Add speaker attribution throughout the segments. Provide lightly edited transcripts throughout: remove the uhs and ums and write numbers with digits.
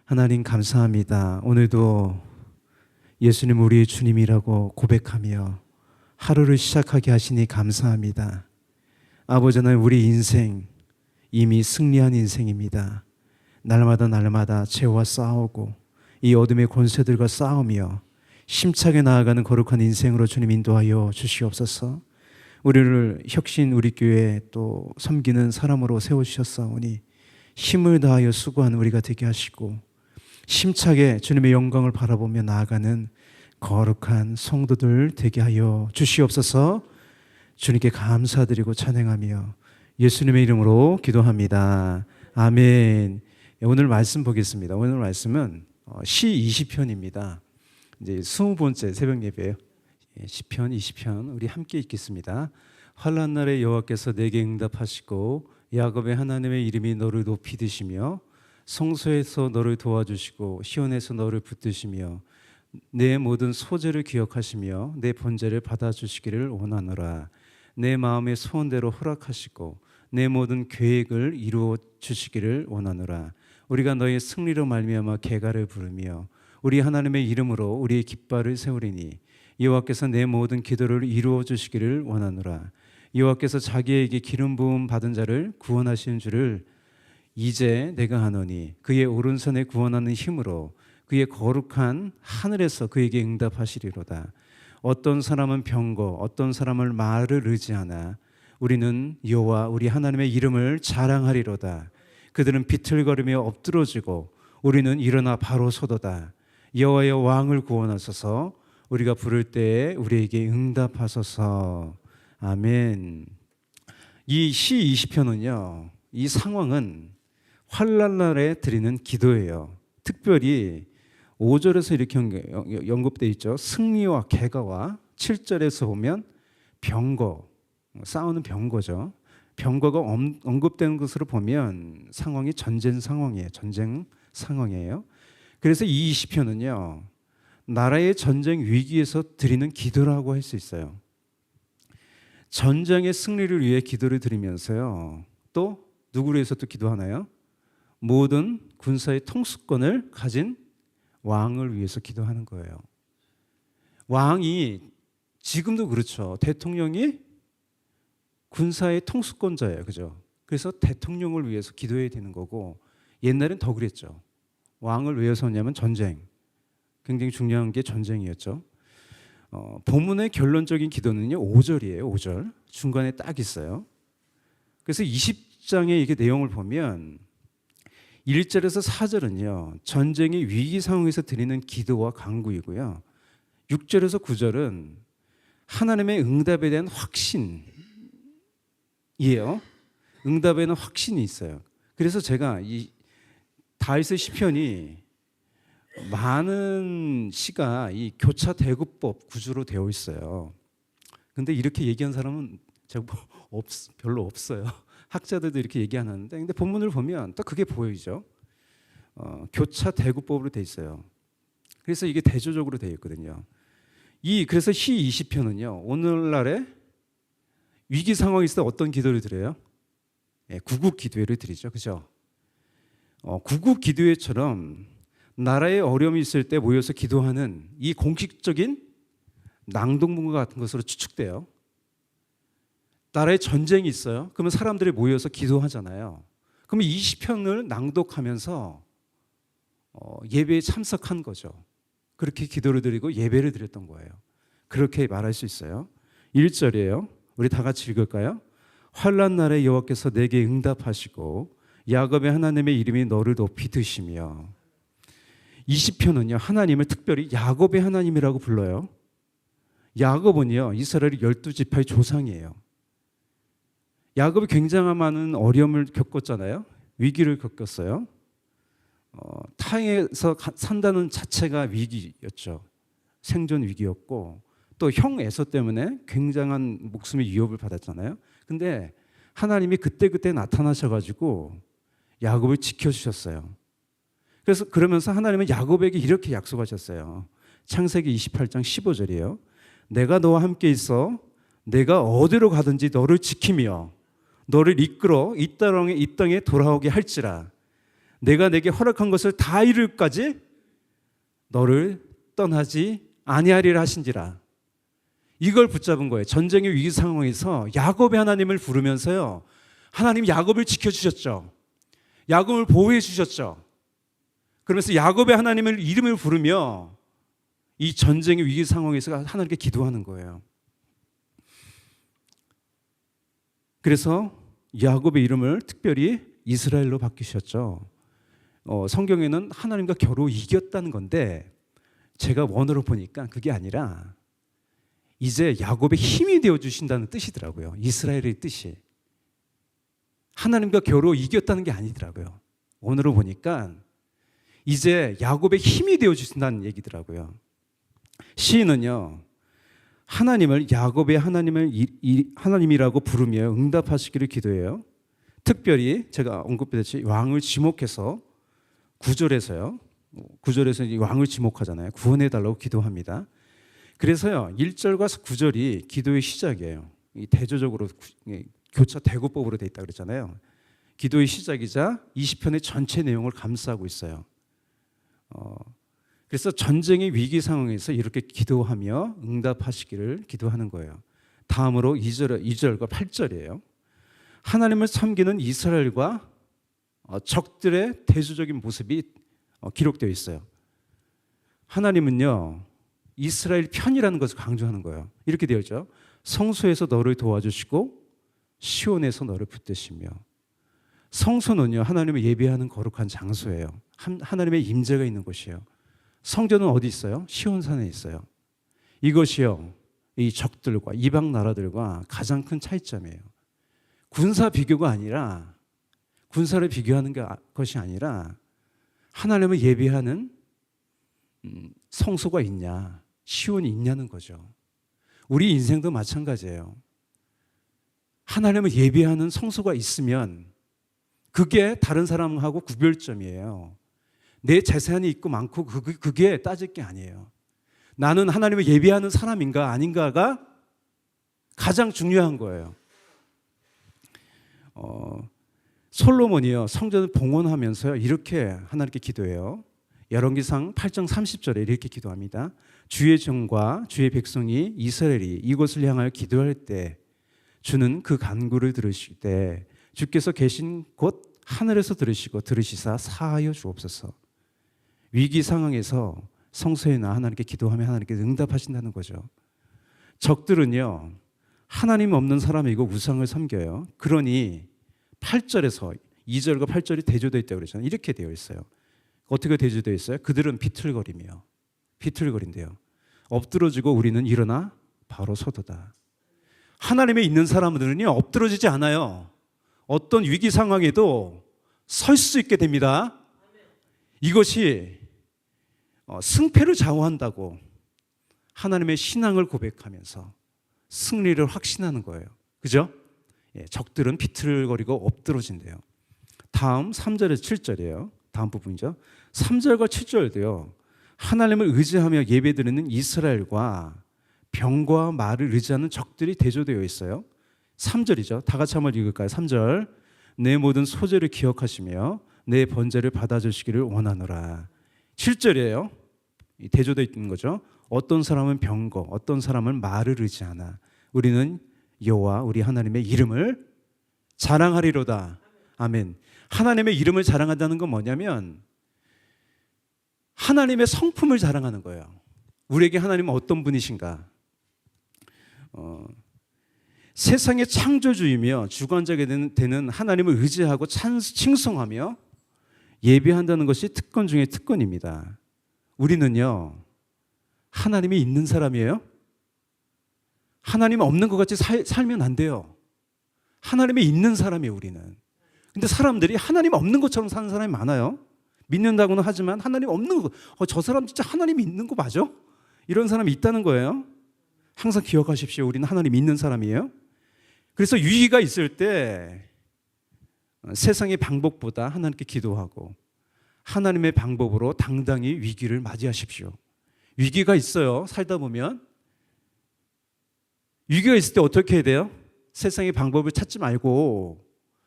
Speaker 1: 하나님 감사합니다. 오늘도 예수님 우리의 주님이라고 고백하며 하루를 시작하게 하시니 감사합니다. 아버지 하나님, 우리 인생 이미 승리한 인생입니다. 날마다 죄와 싸우고 이 어둠의 권세들과 싸우며 힘차게 나아가는 거룩한 인생으로 주님 인도하여 주시옵소서. 우리를 혁신 우리 교회 또 섬기는 사람으로 세우셨사오니 힘을 다하여 수고하는 우리가 되게 하시고 힘차게 주님의 영광을 바라보며 나아가는 거룩한 성도들 되게 하여 주시옵소서. 주님께 감사드리고 찬양하며 예수님의 이름으로 기도합니다. 아멘. 오늘 말씀 보겠습니다. 오늘 말씀은 시 20편입니다. 이제 20번째 새벽 예배예요. 시편 20편 우리 함께 읽겠습니다. 환난 날에 여호와께서 내게 응답하시고 야곱의 하나님의 이름이 너를 높이 드시며 성소에서 너를 도와주시고 시온에서 너를 붙드시며 내 모든 소재를 기억하시며 내 번제를 받아주시기를 원하노라. 내 마음의 소원대로 허락하시고 내 모든 계획을 이루어 주시기를 원하노라. 우리가 너의 승리로 말미암아 개가를 부르며 우리 하나님의 이름으로 우리의 깃발을 세우리니 여호와께서 내 모든 기도를 이루어 주시기를 원하노라. 여호와께서 자기에게 기름 부음 받은 자를 구원하시는 줄을 이제 내가 하노니 그의 오른손에 구원하는 힘으로 그의 거룩한 하늘에서 그에게 응답하시리로다. 어떤 사람은 병거 어떤 사람은 말을 의지하나 우리는 여호와 우리 하나님의 이름을 자랑하리로다. 그들은 비틀거리며 엎드러지고 우리는 일어나 바로 서도다. 여호와의 왕을 구원하소서. 우리가 부를 때에 우리에게 응답하소서. 아멘. 이 시 20편은요, 이 상황은 환난 날에 드리는 기도예요. 특별히 5절에서 이렇게 언급되어 있죠. 승리와 개가와 7절에서 보면 병거, 싸우는 병거죠. 병거가 언급되는 것으로 보면 상황이 전쟁 상황이에요. 그래서 이 20편은요, 나라의 전쟁 위기에서 드리는 기도라고 할 수 있어요. 전쟁의 승리를 위해 기도를 드리면서요, 또 누구를 위해서 또 기도하나요? 모든 군사의 통수권을 가진 왕을 위해서 기도하는 거예요. 왕이 지금도 그렇죠. 대통령이 군사의 통수권자예요. 그죠? 그래서 대통령을 위해서 기도해야 되는 거고, 옛날엔 더 그랬죠. 왕을 왜 위해서냐면 전쟁. 굉장히 중요한 게 전쟁이었죠. 본문의 결론적인 기도는요, 5절이에요. 5절. 중간에 딱 있어요. 그래서 20장의 이게 내용을 보면 1절에서 4절은요, 전쟁의 위기 상황에서 드리는 기도와 간구이고요. 6절에서 9절은 하나님의 응답에 대한 확신이에요. 응답에는 확신이 있어요. 그래서 제가 이 다윗의 시편이 많은 시가 이 교차 대구법 구조로 되어 있어요. 근데 이렇게 얘기한 사람은 제가 별로 없어요. 학자들도 이렇게 얘기 안 하는데, 근데 본문을 보면 또 그게 보이죠. 교차 대구법으로 돼 있어요. 그래서 이게 대조적으로 되어 있거든요. 그래서 시 20편은요, 오늘날에 위기 상황이 있을 때 어떤 기도를 드려요? 구국 기도회를 드리죠. 그죠? 구국 기도회처럼 나라에 어려움이 있을 때 모여서 기도하는 이 공식적인 낭독문과 같은 것으로 추측돼요. 나라에 전쟁이 있어요. 그러면 사람들이 모여서 기도하잖아요. 그러면 이 시편을 낭독하면서 예배에 참석한 거죠. 그렇게 기도를 드리고 예배를 드렸던 거예요. 그렇게 말할 수 있어요. 1절이에요. 우리 다 같이 읽을까요? 환난 날에 여호와께서 내게 응답하시고 야곱의 하나님의 이름이 너를 높이 드시며. 20편은요, 하나님을 특별히 야곱의 하나님이라고 불러요. 야곱은요, 이스라엘의 12지파의 조상이에요. 야곱이 굉장한 많은 어려움을 겪었잖아요. 위기를 겪었어요. 타향에서 산다는 자체가 위기였죠. 생존 위기였고, 또 형 에서 때문에 굉장한 목숨의 위협을 받았잖아요. 근데 하나님이 그때 나타나셔가지고 야곱을 지켜주셨어요. 그래서 그러면서 하나님은 야곱에게 이렇게 약속하셨어요. 창세기 28장 15절이에요. 내가 너와 함께 있어 내가 어디로 가든지 너를 지키며 너를 이끌어 이 땅에 돌아오게 할지라. 내가 내게 허락한 것을 다 이룰까지 너를 떠나지 아니하리라 하신지라. 이걸 붙잡은 거예요. 전쟁의 위기 상황에서 야곱의 하나님을 부르면서요, 하나님 야곱을 지켜주셨죠. 야곱을 보호해 주셨죠. 그러면서 야곱의 하나님을 이름을 부르며 이 전쟁의 위기 상황에서 하나님께 기도하는 거예요. 그래서 야곱의 이름을 특별히 이스라엘로 바뀌셨죠. 성경에는 하나님과 겨루 이겼다는 건데 제가 원어로 보니까 그게 아니라 이제 야곱의 힘이 되어 주신다는 뜻이더라고요. 이스라엘의 뜻이. 하나님과 겨루 이겼다는 게 아니더라고요. 원어로 보니까 이제 야곱의 힘이 되어 주신다는 얘기더라고요. 시인은요, 하나님을 야곱의 하나님이라고 부르며 응답하시기를 기도해요. 특별히 제가 언급했듯이 왕을 지목해서 9절에서요. 9절에서 이 왕을 지목하잖아요. 구원해 달라고 기도합니다. 그래서요, 1절과 9절이 기도의 시작이에요. 대조적으로 교차 대고법으로 돼 있다 그랬잖아요. 기도의 시작이자 20편의 전체 내용을 감싸고 있어요. 그래서 전쟁의 위기 상황에서 이렇게 기도하며 응답하시기를 기도하는 거예요. 다음으로 2절과 8절이에요. 하나님을 섬기는 이스라엘과 적들의 대조적인 모습이 기록되어 있어요. 하나님은요, 이스라엘 편이라는 것을 강조하는 거예요. 이렇게 되어 있죠. 성소에서 너를 도와주시고 시온에서 너를 붙드시며. 성소는요, 하나님을 예배하는 거룩한 장소예요. 하나님의 임재가 있는 곳이에요. 성전은 어디 있어요? 시온산에 있어요. 이것이요, 이 적들과 이방 나라들과 가장 큰 차이점이에요. 군사 비교가 아니라, 군사를 비교하는 것이 아니라 하나님을 예배하는 성소가 있냐, 시온이 있냐는 거죠. 우리 인생도 마찬가지예요. 하나님을 예배하는 성소가 있으면 그게 다른 사람하고 구별점이에요. 내 재산이 있고 많고 그게 따질 게 아니에요. 나는 하나님을 예배하는 사람인가 아닌가가 가장 중요한 거예요. 솔로몬이요, 성전을 봉헌하면서요, 이렇게 하나님께 기도해요. 열왕기상 8장 30절에 이렇게 기도합니다. 주의 종과 주의 백성이 이스라엘이 이곳을 향하여 기도할 때 주는 그 간구를 들으실 때 주께서 계신 곳 하늘에서 들으시사 사하여 주옵소서. 위기 상황에서 성소에 나 하나님께 기도하면 하나님께서 응답하신다는 거죠. 적들은요, 하나님 없는 사람이고 우상을 섬겨요. 그러니 8절에서 2절과 8절이 대조되어 있다고 그랬잖아요. 이렇게 되어 있어요. 어떻게 대조되어 있어요? 그들은 비틀거린대요. 엎드러지고 우리는 일어나 바로 서도다. 하나님에 있는 사람들은요, 엎드러지지 않아요. 어떤 위기 상황에도 설 수 있게 됩니다. 이것이 승패를 좌우한다고 하나님의 신앙을 고백하면서 승리를 확신하는 거예요. 그죠? 적들은 비틀거리고 엎드러진대요. 다음 3절에서 7절이에요. 다음 부분이죠. 3절과 7절도요, 하나님을 의지하며 예배드리는 이스라엘과 병과 말을 의지하는 적들이 대조되어 있어요. 3절이죠. 다 같이 한번 읽을까요? 3절. 내 모든 소재를 기억하시며 내 번제를 받아주시기를 원하노라. 7절이에요. 대조되어 있는 거죠. 어떤 사람은 병거, 어떤 사람은 말을 의지하나 우리는 여호와 우리 하나님의 이름을 자랑하리로다. 아멘. 하나님의 이름을 자랑한다는 건 뭐냐면 하나님의 성품을 자랑하는 거예요. 우리에게 하나님은 어떤 분이신가? 세상의 창조주이며 주관자가 되는 하나님을 의지하고 칭송하며 예배한다는 것이 특권 중에 특권입니다. 우리는요, 하나님이 있는 사람이에요. 하나님 없는 것 같이 살면 안 돼요. 하나님이 있는 사람이에요, 우리는. 근데 사람들이 하나님 없는 것처럼 사는 사람이 많아요. 믿는다고는 하지만 하나님 없는 거, 저 사람 진짜 하나님이 있는 거 맞아? 이런 사람이 있다는 거예요. 항상 기억하십시오. 우리는 하나님 있는 사람이에요. 그래서 위기가 있을 때 세상의 방법보다 하나님께 기도하고 하나님의 방법으로 당당히 위기를 맞이하십시오. 위기가 있어요. 살다 보면. 위기가 있을 때 어떻게 해야 돼요? 세상의 방법을 찾지 말고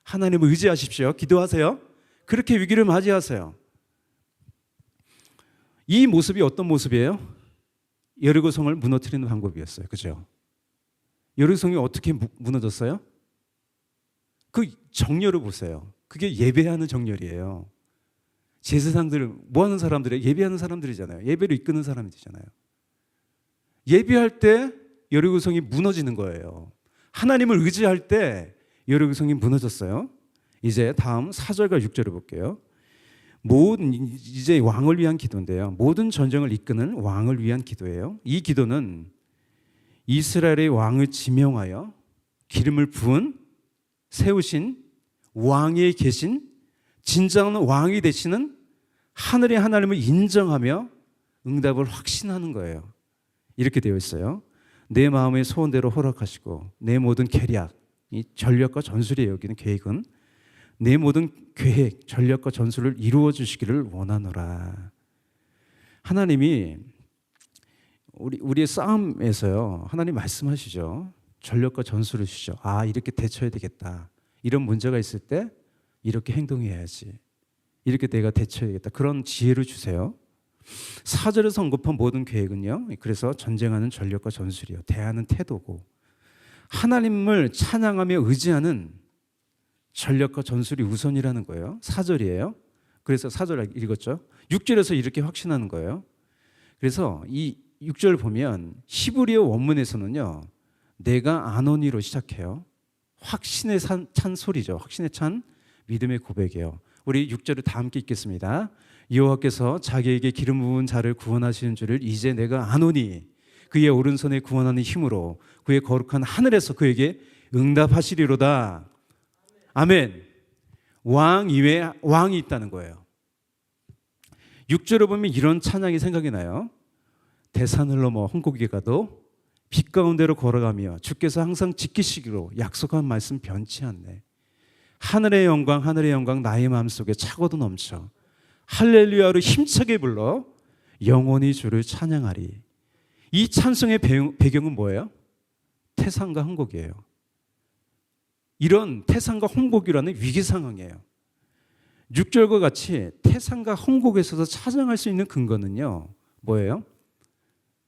Speaker 1: 하나님을 의지하십시오. 기도하세요. 그렇게 위기를 맞이하세요. 이 모습이 어떤 모습이에요? 여리고성을 무너뜨리는 방법이었어요. 그죠? 여리고성이 어떻게 무너졌어요? 그 정렬을 보세요. 그게 예배하는 정렬이에요. 제사장들, 뭐 하는 사람들이에요? 예배하는 사람들이잖아요. 예배를 이끄는 사람이잖아요. 예배할 때 여리고성이 무너지는 거예요. 하나님을 의지할 때 여리고성이 무너졌어요. 이제 다음 4절과 6절을 볼게요. 이제 왕을 위한 기도인데요. 모든 전쟁을 이끄는 왕을 위한 기도예요. 이 기도는 이스라엘의 왕을 지명하여 기름을 부은 세우신 왕에 계신 진정한 왕이 되시는 하늘의 하나님을 인정하며 응답을 확신하는 거예요. 이렇게 되어 있어요. 내 마음의 소원대로 허락하시고 내 모든 계략, 이 전략과 전술이에요. 여기는 계획은 내 모든 계획, 전략과 전술을 이루어 주시기를 원하노라. 하나님이 우리의 싸움에서요, 하나님 말씀하시죠. 전략과 전술을 주시죠. 아, 이렇게 대처해야 되겠다. 이런 문제가 있을 때 이렇게 행동해야지. 이렇게 내가 대처해야겠다. 그런 지혜를 주세요. 4절에서 언급한 모든 계획은요, 그래서 전쟁하는 전략과 전술이요, 대하는 태도고, 하나님을 찬양하며 의지하는 전략과 전술이 우선이라는 거예요. 4절이에요. 그래서 4절 읽었죠. 6절에서 이렇게 확신하는 거예요. 그래서 이 6절 보면 히브리어 원문에서는요, 내가 아노니로 시작해요. 확신에 찬 소리죠. 확신에 찬 믿음의 고백이에요. 우리 6절을 다 함께 읽겠습니다. 여호와께서 자기에게 기름 부은 자를 구원하시는 줄을 이제 내가 아노니, 그의 오른손에 구원하는 힘으로 그의 거룩한 하늘에서 그에게 응답하시리로다. 아멘. 왕 이외에 왕이 있다는 거예요. 6절을 보면 이런 찬양이 생각이 나요. 대산을 넘어 홍곡에 가도 빛 가운데로 걸어가며 주께서 항상 지키시기로 약속한 말씀 변치 않네. 하늘의 영광 나의 마음속에 차고도 넘쳐 할렐루야로 힘차게 불러 영원히 주를 찬양하리. 이 찬송의 배경은 뭐예요? 태산과 홍곡이에요. 이런 태산과 홍곡이라는 위기 상황이에요. 6절과 같이 태산과 홍곡에서도 찬양할 수 있는 근거는요, 뭐예요?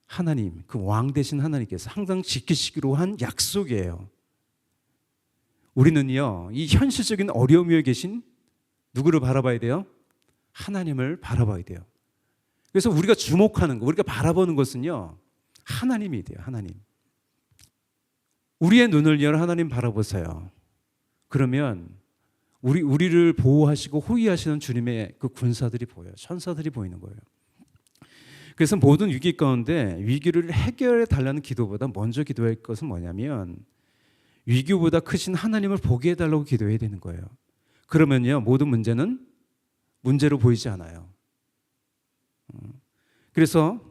Speaker 1: 하나님, 그 왕 되신 하나님께서 항상 지키시기로 한 약속이에요. 우리는요, 이 현실적인 어려움 위에 계신 누구를 바라봐야 돼요? 하나님을 바라봐야 돼요. 그래서 우리가 주목하는 거, 우리가 바라보는 것은요, 하나님이 돼요. 하나님. 우리의 눈을 열어 하나님 바라보세요. 그러면 우리를 보호하시고 호위하시는 주님의 그 군사들이 보여요. 천사들이 보이는 거예요. 그래서 모든 위기 가운데 위기를 해결해 달라는 기도보다 먼저 기도할 것은 뭐냐면 위기보다 크신 하나님을 보게 해달라고 기도해야 되는 거예요. 그러면요, 모든 문제는 문제로 보이지 않아요. 그래서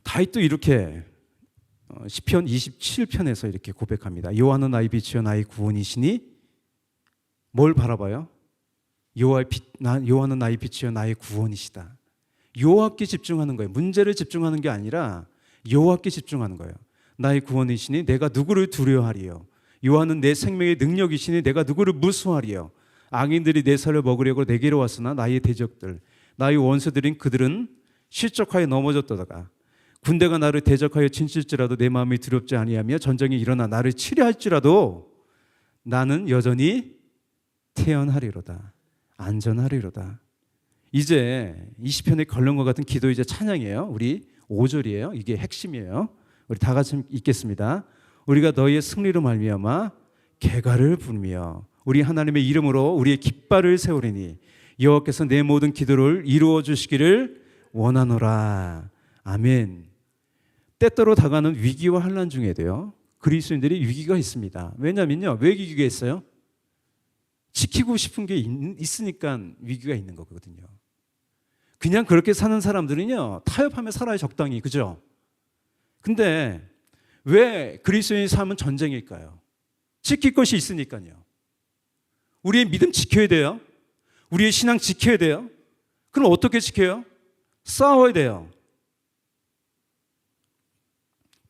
Speaker 1: 다윗도 이렇게 시편 27편에서 이렇게 고백합니다. 여호와는 나의 빛이요 나의 구원이시니 뭘 바라봐요? 여호와는 나의 빛이요 나의 구원이시다. 여호와께 집중하는 거예요. 문제를 집중하는 게 아니라 여호와께 집중하는 거예요. 나의 구원이시니 내가 누구를 두려워하리요. 여호와는 내 생명의 능력이시니 내가 누구를 무수하리요. 악인들이 내 살을 먹으려고 내게로 왔으나 나의 대적들, 나의 원수들인 그들은 실족하여 넘어졌도다가 군대가 나를 대적하여 친칠지라도 내 마음이 두렵지 아니하며 전쟁이 일어나 나를 치려할지라도 나는 여전히 태연하리로다. 안전하리로다. 이제 이 시편의 걸론과 같은 기도 이제 찬양이에요. 우리 5절이에요. 이게 핵심이에요. 우리 다 같이 읽겠습니다. 우리가 너희의 승리로 말미암아 개가를 부르며 우리 하나님의 이름으로 우리의 깃발을 세우리니 여호와께서 내 모든 기도를 이루어 주시기를 원하노라. 아멘. 때때로 다가는 위기와 환난 중에도요, 그리스도인들이 위기가 있습니다. 왜냐면요, 왜 위기가 있어요? 지키고 싶은 게 있으니까 위기가 있는 거거든요. 그냥 그렇게 사는 사람들은요, 타협하며 살아요, 적당히. 그죠? 근데 왜 그리스도인의 삶은 전쟁일까요? 지킬 것이 있으니까요. 우리의 믿음 지켜야 돼요. 우리의 신앙 지켜야 돼요. 그럼 어떻게 지켜요? 싸워야 돼요.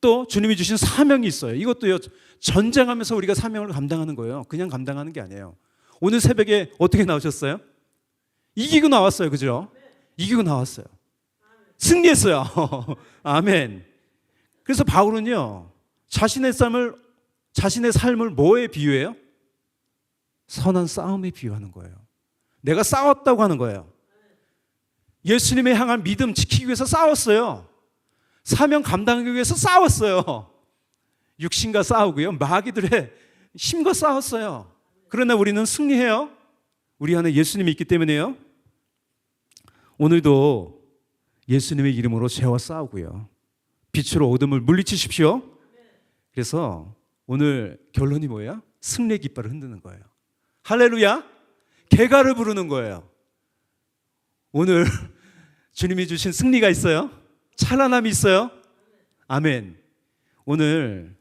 Speaker 1: 또 주님이 주신 사명이 있어요. 이것도요, 전쟁하면서 우리가 사명을 감당하는 거예요. 그냥 감당하는 게 아니에요. 오늘 새벽에 어떻게 나오셨어요? 이기고 나왔어요. 그죠? 이기고 나왔어요. 승리했어요. 아멘. 그래서 바울은요, 자신의 삶을 뭐에 비유해요? 선한 싸움에 비유하는 거예요. 내가 싸웠다고 하는 거예요. 예수님에 향한 믿음 지키기 위해서 싸웠어요. 사명 감당하기 위해서 싸웠어요. 육신과 싸우고요, 마귀들의 힘과 싸웠어요. 그러나 우리는 승리해요. 우리 안에 예수님이 있기 때문에요. 오늘도 예수님의 이름으로 죄와 싸우고요, 빛으로 어둠을 물리치십시오. 그래서 오늘 결론이 뭐예요? 승리의 깃발을 흔드는 거예요. 할렐루야. 개가를 부르는 거예요. 오늘 주님이 주신 승리가 있어요. 찬란함이 있어요. 아멘. 오늘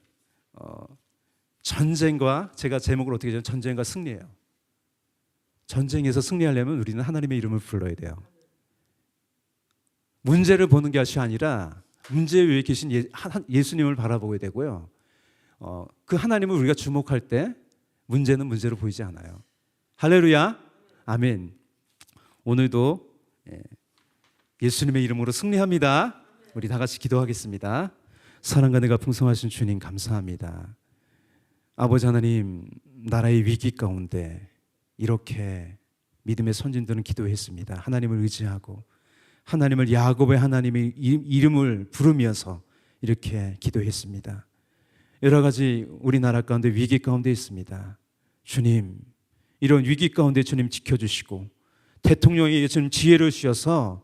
Speaker 1: 전쟁과, 제가 제목을 어떻게 죠? 전쟁과 승리예요. 전쟁에서 승리하려면 우리는 하나님의 이름을 불러야 돼요. 문제를 보는 것이 아니라 문제 위에 계신 예수님을 바라보게 되고요, 그 하나님을 우리가 주목할 때 문제는 문제로 보이지 않아요. 할렐루야. 아멘. 오늘도 예수님의 이름으로 승리합니다. 우리 다 같이 기도하겠습니다. 사랑과 은혜가 풍성하신 주님, 감사합니다. 아버지 하나님, 나라의 위기 가운데 이렇게 믿음의 선진들은 기도했습니다. 하나님을 의지하고 하나님을, 야곱의 하나님의 이름을 부르면서 이렇게 기도했습니다. 여러 가지 우리나라 가운데 위기 가운데 있습니다. 주님, 이런 위기 가운데 주님 지켜주시고 대통령에게 주님 지혜를 주셔서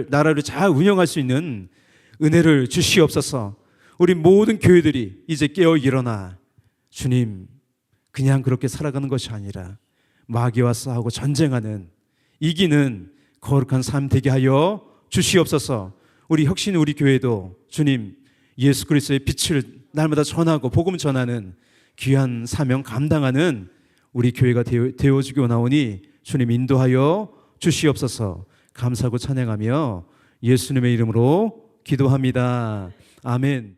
Speaker 1: 나라를 잘 운영할 수 있는 은혜를 주시옵소서. 우리 모든 교회들이 이제 깨어 일어나 주님, 그냥 그렇게 살아가는 것이 아니라 마귀와 싸우고 전쟁하는, 이기는 거룩한 삶 되게 하여 주시옵소서. 우리 혁신, 우리 교회도 주님 예수 그리스도의 빛을 날마다 전하고 복음 전하는 귀한 사명 감당하는 우리 교회가 되어지기 원하오니 주님 인도하여 주시옵소서. 감사하고 찬양하며 예수님의 이름으로 기도합니다. 아멘.